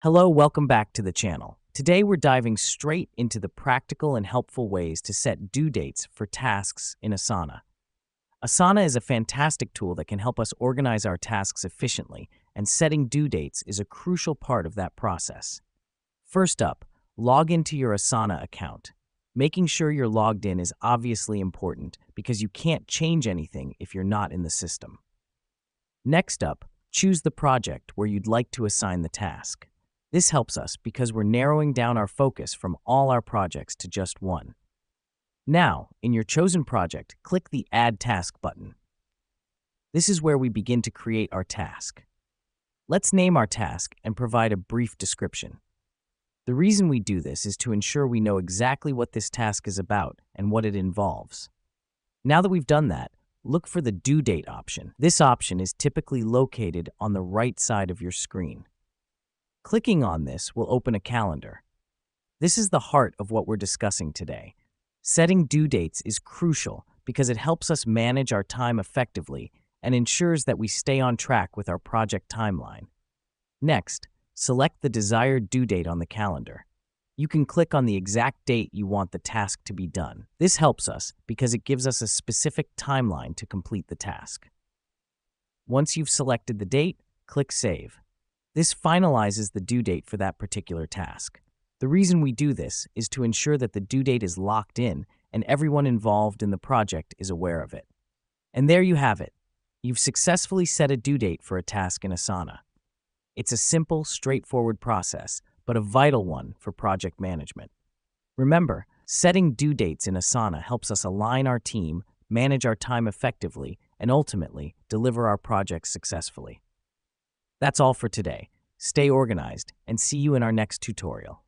Hello, welcome back to the channel. Today we're diving straight into the practical and helpful ways to set due dates for tasks in Asana. Asana is a fantastic tool that can help us organize our tasks efficiently, and setting due dates is a crucial part of that process. First up, log into your Asana account. Making sure you're logged in is obviously important because you can't change anything if you're not in the system. Next up, choose the project where you'd like to assign the task. This helps us because we're narrowing down our focus from all our projects to just one. Now, in your chosen project, click the Add Task button. This is where we begin to create our task. Let's name our task and provide a brief description. The reason we do this is to ensure we know exactly what this task is about and what it involves. Now that we've done that, look for the Due Date option. This option is typically located on the right side of your screen. Clicking on this will open a calendar. This is the heart of what we're discussing today. Setting due dates is crucial because it helps us manage our time effectively and ensures that we stay on track with our project timeline. Next, select the desired due date on the calendar. You can click on the exact date you want the task to be done. This helps us because it gives us a specific timeline to complete the task. Once you've selected the date, click Save. This finalizes the due date for that particular task. The reason we do this is to ensure that the due date is locked in and everyone involved in the project is aware of it. And there you have it. You've successfully set a due date for a task in Asana. It's a simple, straightforward process, but a vital one for project management. Remember, setting due dates in Asana helps us align our team, manage our time effectively, and ultimately deliver our projects successfully. That's all for today. Stay organized and see you in our next tutorial.